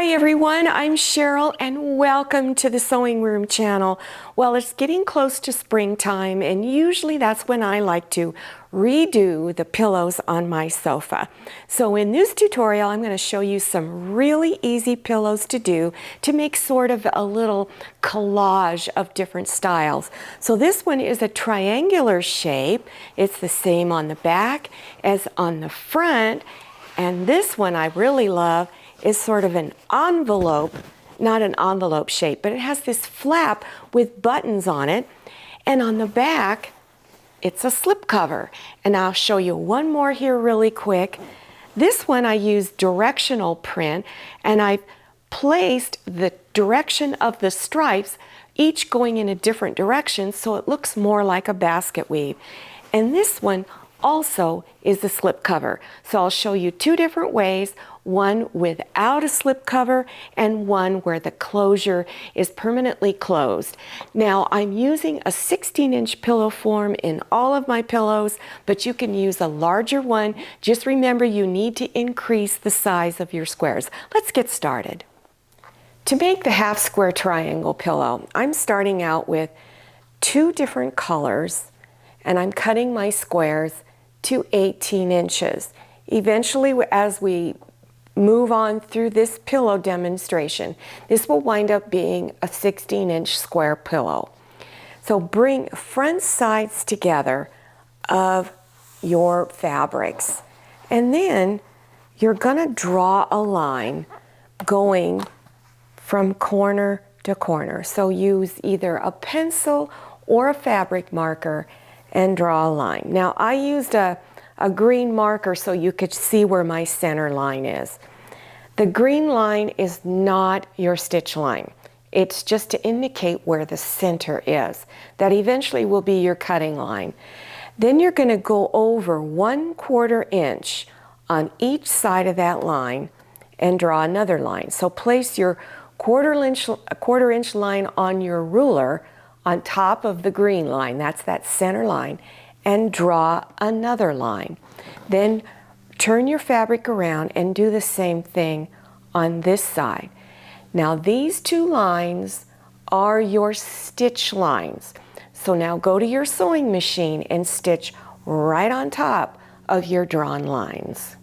Hi everyone, I'm Cheryl and welcome to the Sewing Room channel. Well, it's getting close to springtime and usually that's when I like to redo the pillows on my sofa. So in this tutorial, I'm going to show you some really easy pillows to do to make sort of a little collage of different styles. So this one is a triangular shape. It's the same on the back as on the front. And this one I really love is sort of an envelope, not an envelope shape, but it has this flap with buttons on it. And on the back, it's a slipcover. And I'll show you one more here really quick. This one I use directional print, and I've placed the direction of the stripes, each going in a different direction, so it looks more like a basket weave. And this one also is the slipcover. So I'll show you two different ways, one without a slipcover and one where the closure is permanently closed. Now I'm using a 16-inch pillow form in all of my pillows, but you can use a larger one. Just remember you need to increase the size of your squares. Let's get started. To make the half square triangle pillow, I'm starting out with two different colors and I'm cutting my squares to 18 inches. Eventually, as we move on through this pillow demonstration, this will wind up being a 16-inch square pillow. So bring front sides together of your fabrics. And then you're gonna draw a line going from corner to corner. So use either a pencil or a fabric marker and draw a line. Now I used a green marker so you could see where my center line is. The green line is not your stitch line. It's just to indicate where the center is. That eventually will be your cutting line. Then you're going to go over 1/4 inch on each side of that line and draw another line. So place your quarter inch line on your ruler on top of the green line, that's that center line, and draw another line. Then turn your fabric around and do the same thing on this side. Now these two lines are your stitch lines. So now go to your sewing machine and stitch right on top of your drawn lines.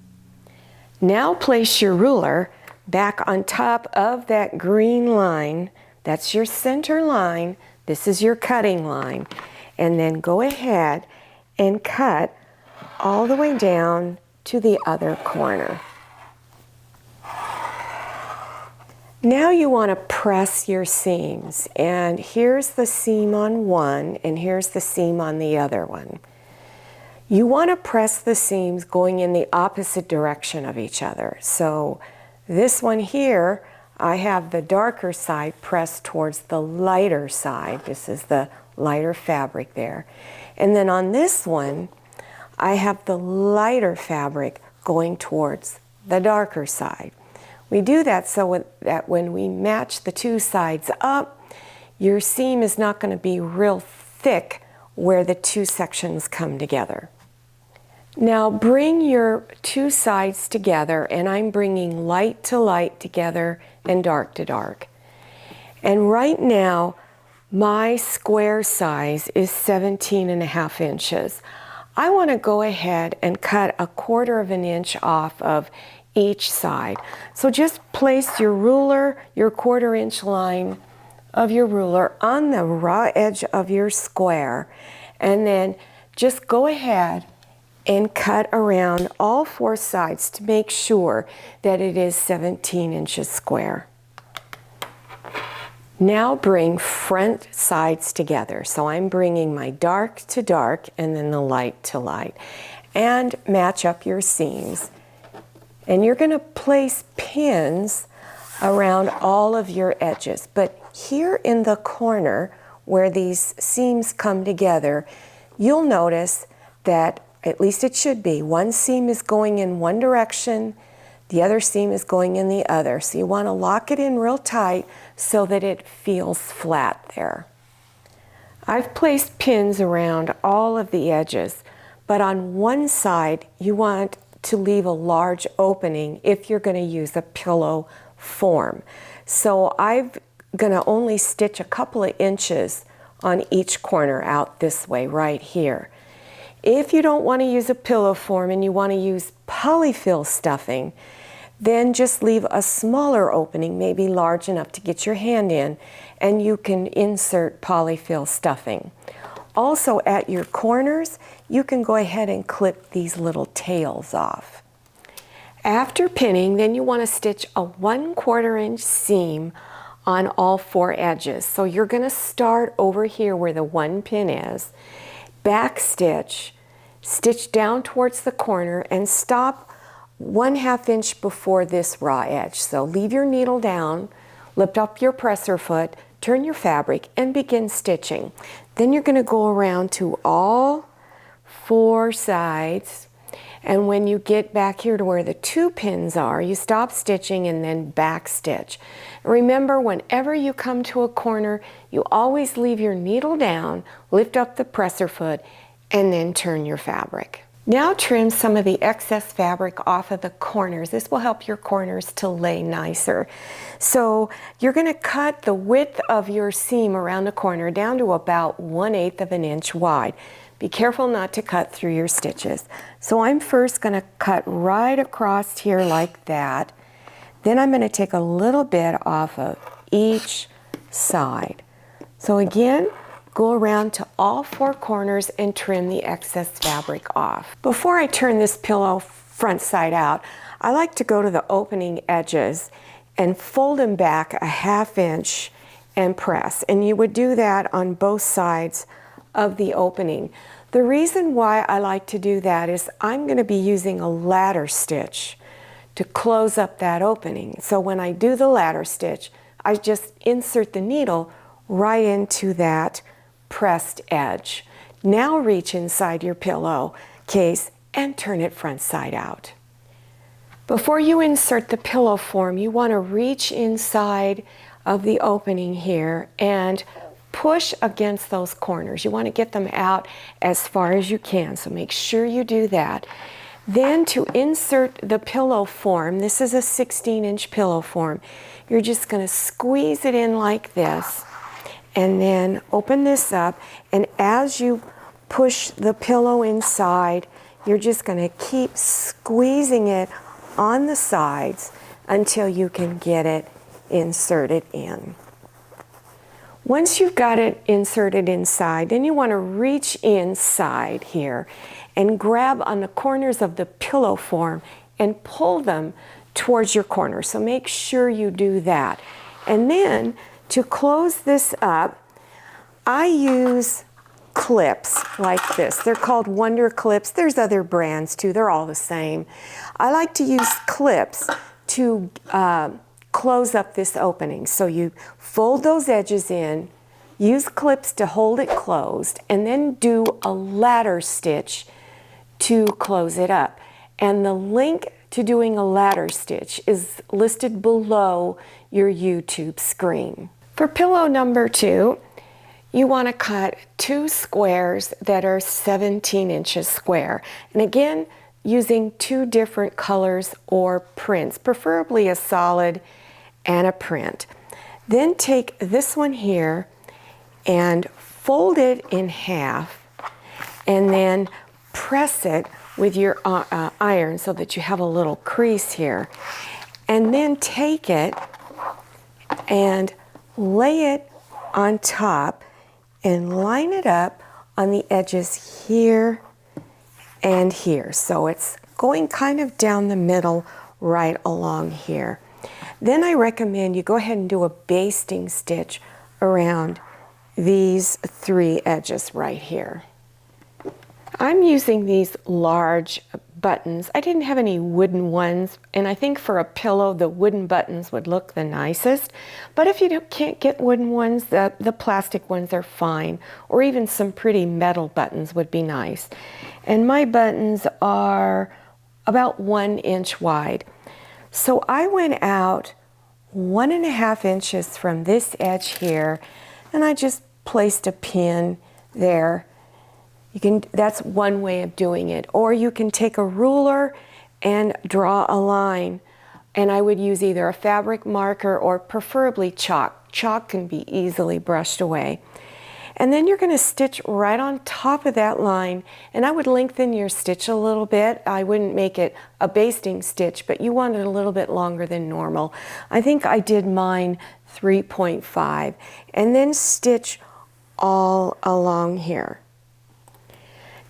Now place your ruler back on top of that green line. That's your center line. This is your cutting line. And then go ahead and cut all the way down to the other corner. Now you want to press your seams, and here's the seam on one and here's the seam on the other one. You want to press the seams going in the opposite direction of each other. So this one here, I have the darker side pressed towards the lighter side. This is the lighter fabric there. And then on this one, I have the lighter fabric going towards the darker side. We do that so that when we match the two sides up, your seam is not going to be real thick where the two sections come together. Now bring your two sides together, and I'm bringing light to light together and dark to dark. And right now, my square size is 17.5 inches. I want to go ahead and cut 1/4 inch off of each side. So just place your ruler, your 1/4 inch line of your ruler on the raw edge of your square, and then just go ahead and cut around all four sides to make sure that it is 17 inches square. Now bring front sides together. So I'm bringing my dark to dark and then the light to light. And match up your seams. And you're going to place pins around all of your edges. But here in the corner where these seams come together, you'll notice that, at least it should be, one seam is going in one direction, the other seam is going in the other. So you want to lock it in real tight so that it feels flat there. I've placed pins around all of the edges, but on one side you want to leave a large opening if you're going to use a pillow form. So I'm gonna only stitch a couple of inches on each corner out this way right here. If you don't want to use a pillow form and you want to use polyfill stuffing, then just leave a smaller opening, maybe large enough to get your hand in, and you can insert polyfill stuffing. Also at your corners, you can go ahead and clip these little tails off. After pinning, then you want to stitch a 1/4 inch seam on all 4 edges. So you're going to start over here where the 1 pin is, back stitch, stitch down towards the corner, and stop 1/2 inch before this raw edge. So leave your needle down, lift up your presser foot, turn your fabric, and begin stitching. Then you're going to go around to all 4 sides, and when you get back here to where the 2 pins are, you stop stitching and then back stitch. Remember, whenever you come to a corner, you always leave your needle down, lift up the presser foot, and then turn your fabric. Now trim some of the excess fabric off of the corners. This will help your corners to lay nicer. So you're going to cut the width of your seam around the corner down to about 1/8 of an inch wide. Be careful not to cut through your stitches. So I'm first going to cut right across here like that. Then I'm going to take a little bit off of each side. So again, go around to all 4 corners and trim the excess fabric off. Before I turn this pillow front side out, I like to go to the opening edges and fold them back a 1/2 inch and press. And you would do that on both sides of the opening. The reason why I like to do that is I'm going to be using a ladder stitch to close up that opening. So when I do the ladder stitch, I just insert the needle right into that pressed edge. Now reach inside your pillow case and turn it front side out. Before you insert the pillow form, you want to reach inside of the opening here and push against those corners. You want to get them out as far as you can, so make sure you do that. Then to insert the pillow form, this is a 16-inch pillow form, you're just going to squeeze it in like this and then open this up, and as you push the pillow inside, you're just going to keep squeezing it on the sides until you can get it inserted in. Once you've got it inserted inside, then you want to reach inside here and grab on the corners of the pillow form and pull them towards your corner. So make sure you do that. And then to close this up, I use clips like this. They're called Wonder Clips. There's other brands too. They're all the same. I like to use clips to close up this opening. So you fold those edges in, use clips to hold it closed, and then do a ladder stitch to close it up. And the link to doing a ladder stitch is listed below your YouTube screen. For pillow number 2, you want to cut 2 squares that are 17 inches square. And again, using 2 different colors or prints, preferably a solid and a print. Then take this one here and fold it in half and then press it with your iron so that you have a little crease here. And then take it and lay it on top and line it up on the edges here and here. So it's going kind of down the middle right along here. Then I recommend you go ahead and do a basting stitch around these 3 edges right here. I'm using these large buttons. I didn't have any wooden ones, and I think for a pillow the wooden buttons would look the nicest. But if you can't get wooden ones, the plastic ones are fine, or even some pretty metal buttons would be nice. And my buttons are about 1 inch wide. So I went out 1.5 inches from this edge here, and I just placed a pin there. That's one way of doing it. Or you can take a ruler and draw a line and I would use either a fabric marker or preferably chalk. Chalk can be easily brushed away. And then you're going to stitch right on top of that line, and I would lengthen your stitch a little bit. I wouldn't make it a basting stitch, but you want it a little bit longer than normal. I think I did mine 3.5, and then stitch all along here.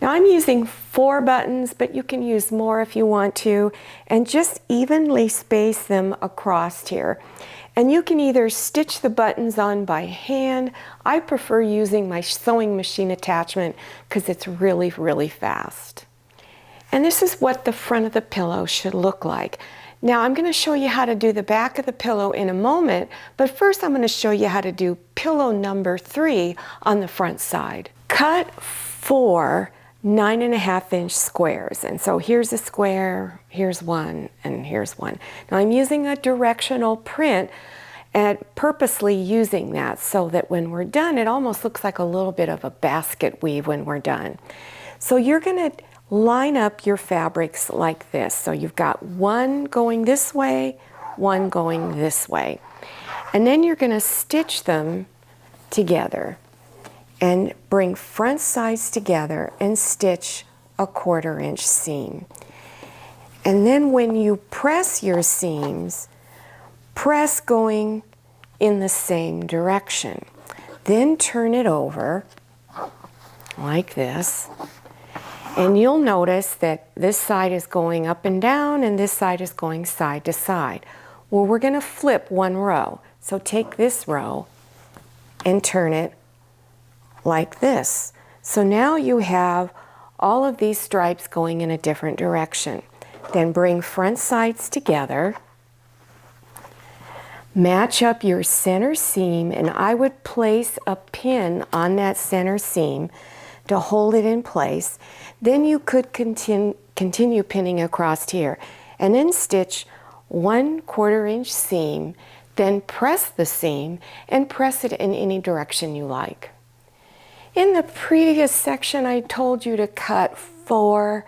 Now I'm using 4 buttons, but you can use more if you want to, and just evenly space them across here. And you can either stitch the buttons on by hand. I prefer using my sewing machine attachment because it's really, really fast. And this is what the front of the pillow should look like. Now I'm going to show you how to do the back of the pillow in a moment, but first I'm going to show you how to do pillow number 3 on the front side. Cut 4 9.5-inch squares, and so here's a square, here's one, and here's one. Now I'm using a directional print and purposely using that so that when we're done it almost looks like a little bit of a basket weave when we're done. So you're going to line up your fabrics like this. So you've got one going this way, one going this way, and then you're going to stitch them together and bring front sides together and stitch a 1/4 inch seam. And then when you press your seams, press going in the same direction. Then turn it over like this, and you'll notice that this side is going up and down and this side is going side to side. Well, we're going to flip one row. So take this row and turn it like this. So now you have all of these stripes going in a different direction. Then bring front sides together, match up your center seam, and I would place a pin on that center seam to hold it in place. Then you could continue pinning across here, and then stitch 1/4 inch seam, then press the seam and press it in any direction you like. In the previous section, I told you to cut 4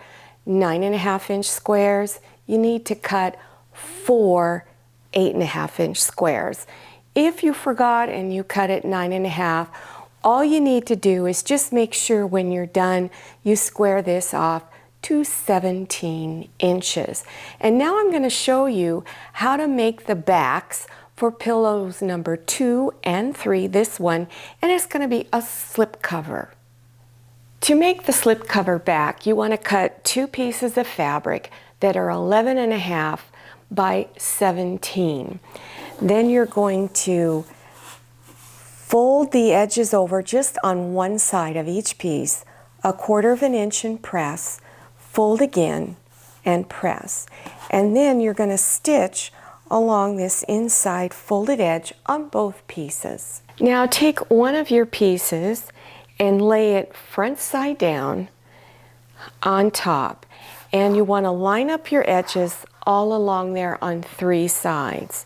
9.5-inch squares. You need to cut 4 8.5-inch squares. If you forgot and you cut it 9.5, all you need to do is just make sure when you're done, you square this off to 17 inches. And now I'm going to show you how to make the backs for pillows number 2 and 3, this one, and it's going to be a slip cover. To make the slip cover back, you want to cut 2 pieces of fabric that are 11.5 by 17. Then you're going to fold the edges over just on one side of each piece, 1/4 inch and press, fold again and press. And then you're going to stitch along this inside folded edge on both pieces. Now take one of your pieces and lay it front side down on top, and you want to line up your edges all along there on 3 sides.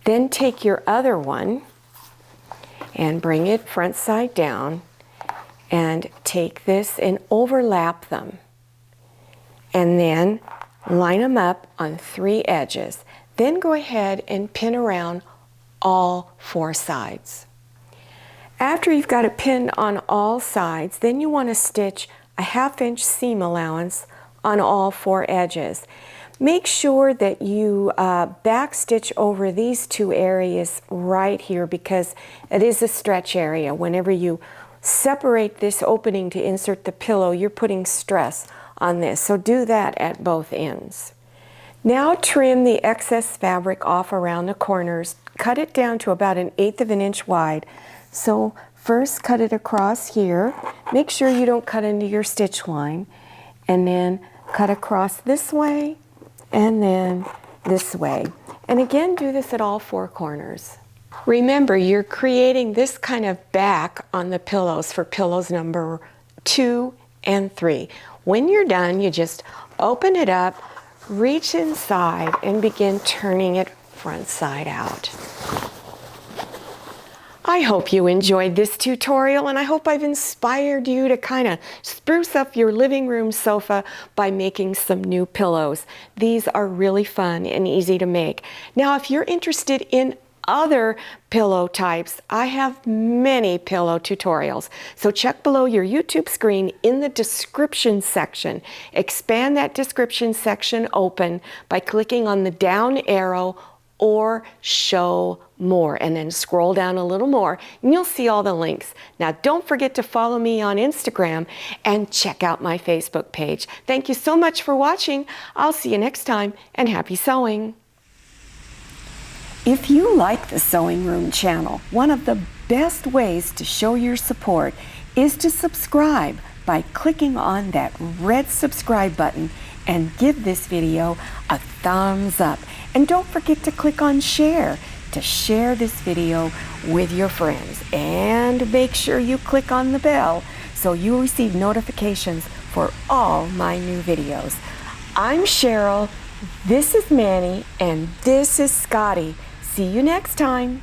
Then take your other one and bring it front side down and take this and overlap them, and then line them up on 3 edges. Then go ahead and pin around all 4 sides. After you've got it pinned on all sides, then you want to stitch a 1/2 inch seam allowance on all 4 edges. Make sure that you back stitch over these 2 areas right here because it is a stretch area. Whenever you separate this opening to insert the pillow, you're putting stress on this. So do that at both ends. Now trim the excess fabric off around the corners. Cut it down to about 1/8 inch wide. So first cut it across here. Make sure you don't cut into your stitch line. And then cut across this way and then this way. And again, do this at all 4 corners. Remember, you're creating this kind of back on the pillows for pillows number 2 and 3. When you're done, you just open it up, reach inside, and begin turning it front side out. I hope you enjoyed this tutorial, and I hope I've inspired you to kind of spruce up your living room sofa by making some new pillows. These are really fun and easy to make. Now, if you're interested in other pillow types, I have many pillow tutorials. So check below your YouTube screen in the description section. Expand that description section open by clicking on the down arrow or show more, and then scroll down a little more and you'll see all the links. Now don't forget to follow me on Instagram and check out my Facebook page. Thank you so much for watching. I'll see you next time, and happy sewing. If you like the Sewing Room channel, one of the best ways to show your support is to subscribe by clicking on that red subscribe button and give this video a thumbs up. And don't forget to click on share to share this video with your friends. And make sure you click on the bell so you'll receive notifications for all my new videos. I'm Cheryl, this is Manny, and this is Scotty. See you next time.